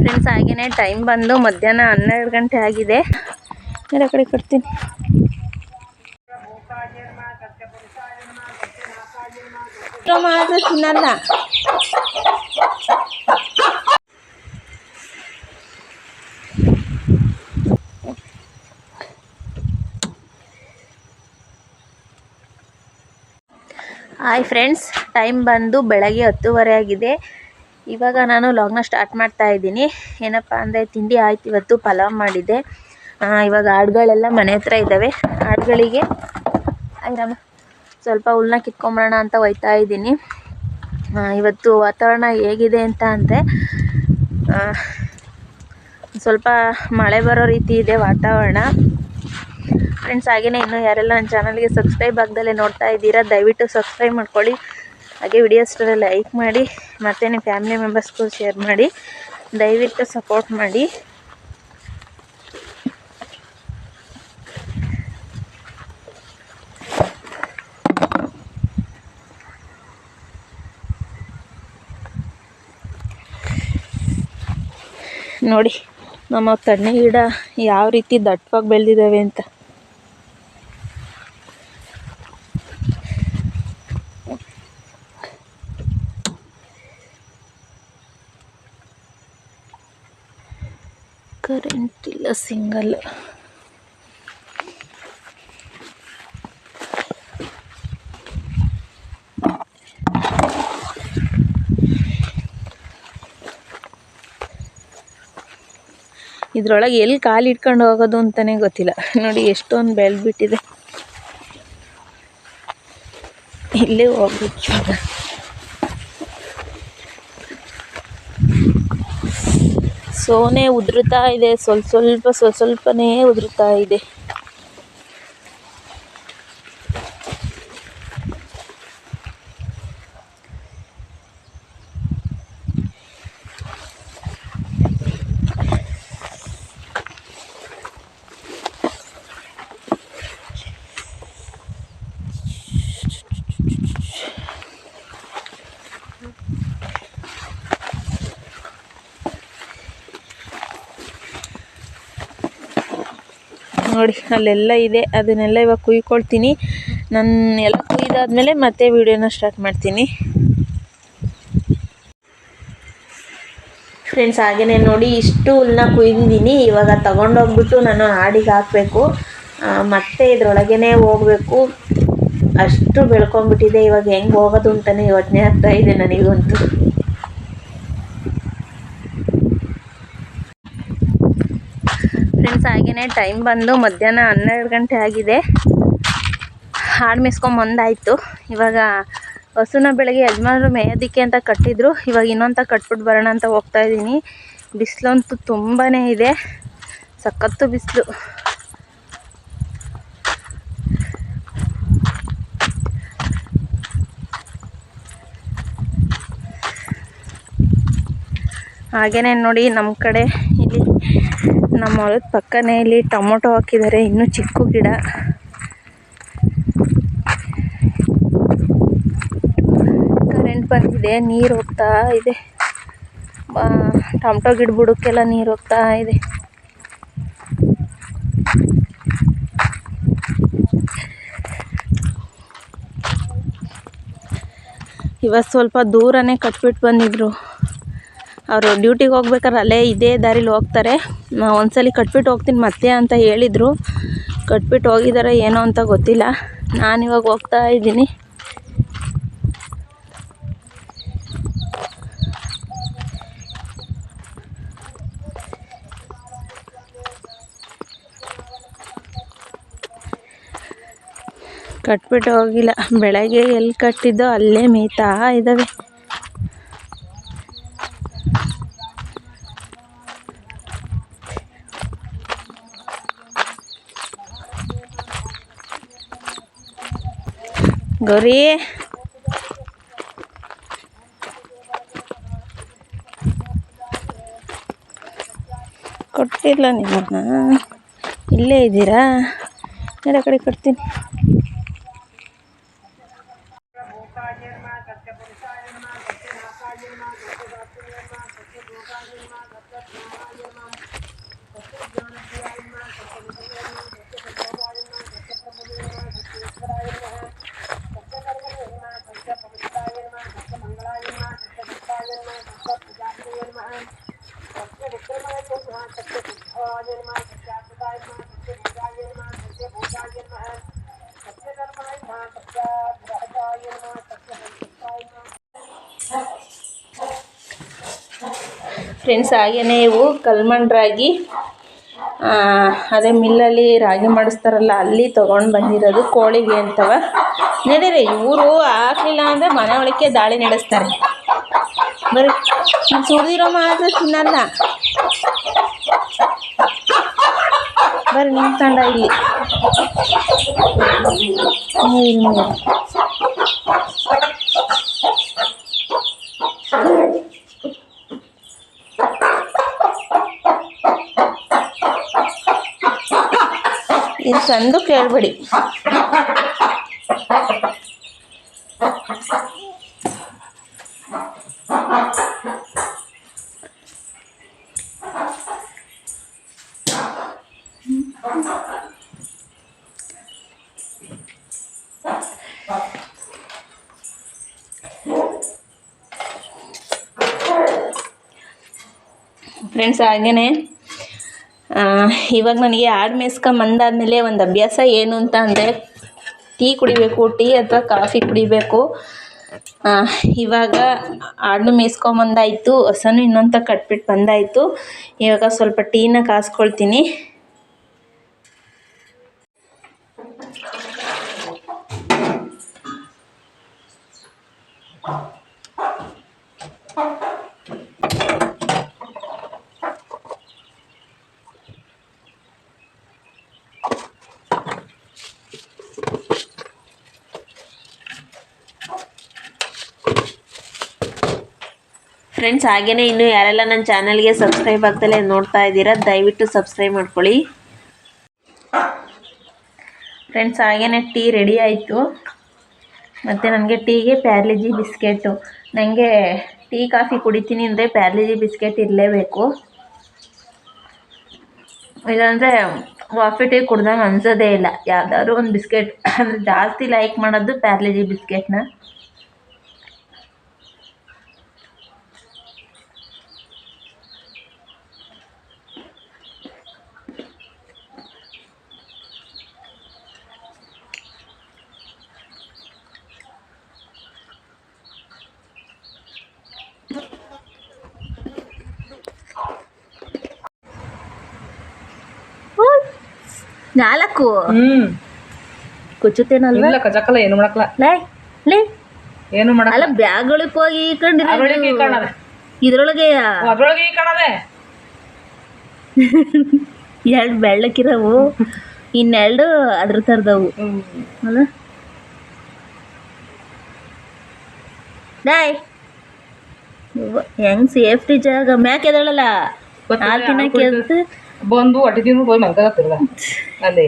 Friends ಹಾಗೇನೆ time ಬಂದು ಮಧ್ಯಾಹ್ನ 12 ಗಂಟೆ ಆಗಿದೆ. ಆ ಕಡೆ ಕೊಡ್ತೀನಿ. ಮಾತ್ರ ತಿನ್ನಲ್ಲ. ಹಾಯ್ ಫ್ರೆಂಡ್ಸ್, ಟೈಮ್ ಬಂದು ಬೆಳಗ್ಗೆ 10:30 ಆಗಿದೆ. ಇವಾಗ ನಾನು ಲಾಗ್ನ ಸ್ಟಾರ್ಟ್ ಮಾಡ್ತಾ ಇದ್ದೀನಿ. ಏನಪ್ಪ ಅಂದರೆ ತಿಂಡಿ ಆಯ್ತು. ಇವತ್ತು ಪಲಾವ್ ಮಾಡಿದ್ದೆ. ಇವಾಗ ಆಡುಗಳೆಲ್ಲ ಮನೆ ಹತ್ರ ಇದ್ದಾವೆ. ಆಡುಗಳಿಗೆ ಸ್ವಲ್ಪ ಹುಲ್ಲನ್ನ ಕಿತ್ಕೊಂಬರೋಣ ಅಂತ ಹೋಯ್ತಾ ಇದ್ದೀನಿ. ಇವತ್ತು ವಾತಾವರಣ ಹೇಗಿದೆ ಅಂತ ಅಂದರೆ ಸ್ವಲ್ಪ ಮಳೆ ಬರೋ ರೀತಿ ಇದೆ ವಾತಾವರಣ. ಫ್ರೆಂಡ್ಸ್ ಹಾಗೆಯೇ ಇನ್ನೂ ಯಾರೆಲ್ಲ ನನ್ನ ಚಾನಲ್ಗೆ ಸಬ್ಸ್ಕ್ರೈಬ್ ಆಗದಲ್ಲೇ ನೋಡ್ತಾ ಇದ್ದೀರಾ, ದಯವಿಟ್ಟು ಸಬ್ಸ್ಕ್ರೈಬ್ ಮಾಡ್ಕೊಳ್ಳಿ. ಹಾಗೆ ವಿಡಿಯೋಸ್ನೆಲ್ಲ ಲೈಕ್ ಮಾಡಿ ಮತ್ತು ನಿಮ್ಮ ಫ್ಯಾಮಿಲಿ ಮೆಂಬರ್ಸ್ಗೂ ಶೇರ್ ಮಾಡಿ. ದಯವಿಟ್ಟು ಸಪೋರ್ಟ್ ಮಾಡಿ. ನೋಡಿ ನಮ್ಮ ತಣ್ಣೆ ಗಿಡ ಯಾವ ರೀತಿ ದಟ್ಟವಾಗಿ ಬೆಳೆದಿದ್ದಾವೆ ಅಂತ. ಕರೆಂಟ್ ಇಲ್ಲ, ಸಿಂಗಲ್. ಇದ್ರೊಳಗೆ ಎಲ್ಲಿ ಕಾಲು ಇಟ್ಕೊಂಡು ಹೋಗೋದು ಅಂತಲೇ ಗೊತ್ತಿಲ್ಲ. ನೋಡಿ ಎಷ್ಟೊಂದು ಬೆಳೆದ್ಬಿಟ್ಟಿದೆ. ಇಲ್ಲೇ ಹೋಗ್ಬೇಕು ಇವಾಗ. ಸೋನೆ ಉದುರುತ್ತಾ ಇದೆ, ಸ್ವಲ್ಪನೇ ಉದುರುತ್ತಾ ಇದೆ. ನೋಡಿ ಅಲ್ಲೆಲ್ಲ ಇದೆ, ಅದನ್ನೆಲ್ಲ ಇವಾಗ ಕುಯ್ಕೊಳ್ತೀನಿ. ನಾನು ಎಲ್ಲ ಕುಯ್ದಾದ್ಮೇಲೆ ಮತ್ತೆ ವಿಡಿಯೋನ ಸ್ಟಾರ್ಟ್ ಮಾಡ್ತೀನಿ. ಫ್ರೆಂಡ್ಸ್ ಹಾಗೆಯೇ ನೋಡಿ ಇಷ್ಟು ಹುಲ್ಲನ್ನ ಕುಯ್ದಿದ್ದೀನಿ. ಇವಾಗ ತಗೊಂಡೋಗ್ಬಿಟ್ಟು ನಾನು ಆಡಿಗೆ ಹಾಕಬೇಕು. ಮತ್ತೆ ಇದರೊಳಗೇ ಹೋಗಬೇಕು. ಅಷ್ಟು ಬೆಳ್ಕೊಂಡ್ಬಿಟ್ಟಿದೆ. ಇವಾಗ ಹೆಂಗೆ ಹೋಗೋದು ಅಂತಲೇ ಯೋಚನೆ ಆಗ್ತಾ ಇದೆ ನನಗಂತೂ. ಫ್ರೆಂಡ್ಸ್ ಹಾಗೆಯೇ ಟೈಮ್ ಬಂದು ಮಧ್ಯಾಹ್ನ 12 ಗಂಟೆ ಆಗಿದೆ. ಹಾಡು ಮೇಯಿಸ್ಕೊಂಬಂದಾಯಿತು. ಇವಾಗ ಹಸುನ ಬೆಳಗ್ಗೆ ಯಜಮಾನರು ಮೇಯೋದಕ್ಕೆ ಅಂತ ಕಟ್ಟಿದ್ರು. ಇವಾಗ ಇನ್ನೊಂದು ಕಟ್ಬಿಟ್ಟು ಬರೋಣ ಅಂತ ಹೋಗ್ತಾ ಇದ್ದೀನಿ. ಬಿಸಿಲಂತೂ ತುಂಬಾ ಇದೆ, ಸಖತ್ತು ಬಿಸಿಲು. ಹಾಗೆಯೇ ನೋಡಿ ನಮ್ಮ ಕಡೆ ಇಲ್ಲಿ ನಮ್ಮ ಹೊಲದ ಪಕ್ಕನೇ ಇಲ್ಲಿ ಟೊಮೊಟೊ ಹಾಕಿದ್ದಾರೆ. ಇನ್ನೂ ಚಿಕ್ಕ ಗಿಡ. ಕರೆಂಟ್ ಬಂದಿದೆ, ನೀರು ಹೋಗ್ತಾ ಇದೆ. ಟೊಮೊಟೊ ಗಿಡ ಬುಡಕ್ಕೆಲ್ಲ ನೀರು ಹೋಗ್ತಾ ಇದೆ. ಇವತ್ತು ಸ್ವಲ್ಪ ದೂರನೇ ಕಟ್ಬಿಟ್ಟು ಬಂದಿದ್ರು. ಅವರು ಡ್ಯೂಟಿಗೆ ಹೋಗ್ಬೇಕಾದ್ರೆ ಅಲ್ಲೇ ಇದೇ ದಾರಿಲಿ ಹೋಗ್ತಾರೆ. ಒಂದ್ಸಲ ಕಟ್ಬಿಟ್ಟು ಹೋಗ್ತೀನಿ ಮತ್ತೆ ಅಂತ ಹೇಳಿದರು. ಕಟ್ಬಿಟ್ಟು ಹೋಗಿದ್ದಾರೆ ಏನೋ ಅಂತ ಗೊತ್ತಿಲ್ಲ. ನಾನಿವಾಗ ಹೋಗ್ತಾ ಇದ್ದೀನಿ. ಕಟ್ಬಿಟ್ಟು ಹೋಗಿಲ್ಲ, ಬೆಳಗ್ಗೆ ಎಲ್ಲಿ ಕಟ್ಟಿದ್ದೋ ಅಲ್ಲೇ ಮೇಯ್ತಾ ಇದ್ದಾವೆ. ಗೌರಿ ಕೊಟ್ಟಿಲ್ಲ ನಿಮ್ಮನ್ನ, ಇಲ್ಲೇ ಇದ್ದೀರಾ? ಎಲ್ಲ ಕಡೆ ಕೊಡ್ತೀನಿ. ಫ್ರೆಂಡ್ಸ್, ಹಾಗೆಯೇ ಇವು ಕಲ್ಮಣ್ ರಾಗಿ, ಅದೇ ಮಿಲ್ಲಲ್ಲಿ ರಾಗಿ ಮಾಡಿಸ್ತಾರಲ್ಲ ಅಲ್ಲಿ ತೊಗೊಂಡು ಬಂದಿರೋದು ಕೋಳಿಗೆ ಅಂತವ. ನಡೀರಿ, ಇವರು ಹಾಕಲಿಲ್ಲ ಅಂದರೆ ಮನೆ ಒಳಕ್ಕೆ ದಾಳಿ ನಡೆಸ್ತಾರೆ. ಬರೀ ಸುರಿದಿರೋ ಮಾತ್ರ ತಿನ್ನಲ್ಲ. ಬರ್ರಿ ನಿಂತ್ಕೊಂಡ ಇಲ್ಲಿ ಇದು ಸಂದು ಕೇಳಬೇಡಿ. ಫ್ರೆಂಡ್ಸ್, ಹಾಗೇ ಇವಾಗ ನನಗೆ ಆಡು ಮೇಯ್ಸ್ಕೊಂಬಂದಾದ್ಮೇಲೆ ಒಂದು ಅಭ್ಯಾಸ ಏನು ಅಂತ ಅಂದರೆ, ಟೀ ಕುಡಿಬೇಕು, ಟೀ ಅಥವಾ ಕಾಫಿ ಕುಡಿಬೇಕು. ಇವಾಗ ಆಡನ್ನು ಮೇಯ್ಸ್ಕೊಂಬಂದಾಯಿತು, ಹಸನು ಇನ್ನೊಂದು ಕಟ್ಬಿಟ್ಟು ಬಂದಾಯಿತು. ಇವಾಗ ಸ್ವಲ್ಪ ಟೀನ ಕಾಸ್ಕೊಳ್ತೀನಿ. ಫ್ರೆಂಡ್ಸ್, ಹಾಗೆಯೇ ಇನ್ನೂ ಯಾರೆಲ್ಲ ನನ್ನ ಚಾನಲ್ಗೆ ಸಬ್ಸ್ಕ್ರೈಬ್ ಆಗ್ತಲೇ ನೋಡ್ತಾ ಇದ್ದೀರಾ, ದಯವಿಟ್ಟು ಸಬ್ಸ್ಕ್ರೈಬ್ ಮಾಡ್ಕೊಳ್ಳಿ. ಫ್ರೆಂಡ್ಸ್, ಹಾಗೆಯೇ ಟೀ ರೆಡಿ ಆಯಿತು. ಮತ್ತು ನನಗೆ ಟೀಗೆ ಪ್ಯಾರ್ಲಿಜಿ ಬಿಸ್ಕೆಟು. ನನಗೆ ಟೀ ಕಾಫಿ ಕುಡಿತೀನಿ ಅಂದರೆ ಪ್ಯಾರ್ಲಿಜಿ ಬಿಸ್ಕೆಟ್ ಇರಲೇಬೇಕು. ಇಲ್ಲಾಂದರೆ ಕಾಫಿ ಟೀ ಕುಡ್ದಂಗೆ ಅನ್ಸೋದೇ ಇಲ್ಲ. ಯಾವುದಾದ್ರು ಒಂದು ಬಿಸ್ಕೆಟ್ ಅಂದರೆ ಜಾಸ್ತಿ ಲೈಕ್ ಮಾಡೋದು ಪ್ಯಾರ್ಲಿಜಿ ಬಿಸ್ಕೆಟ್ನ. ನಾಲ್ಕು ಕುಚ್ಚುತ್ತೇನಲ್ವ? ಕಜಕಲ್ಲ, ಏನು ಮಾಡಕಲ್ಲ. ಲೇ ಏನು ಮಾಡಲ್ಲ. ಅಲ್ಲ, ಬ್ಯಾಗ್ಗಳಿಗೆ ಹೋಗಿ ಇದ್ರೊಳಗೆ ಎರಡು ಬೆಳ್ಳಕ್ಕಿರವು, ಇನ್ನೆರಡು ಅದ್ರ ಥರದವು ಅಲ್ಲ. ಡಾಯ್ ಹೆಂಗ್ ಸೇಫ್ಟಿ ಜಾಗ ಮ್ಯಾಕ್ ಎದಳಲ್ಲ, ಹಾಲು ತಿನ್ನಕ್ಕೆ ಬಂದು ಹೊಟ್ಟೆ ತಿಂದು ಹೋಗಿ ಮಲ್ಕತ್ತಿರಲ್ಲ ಅಲ್ಲಿ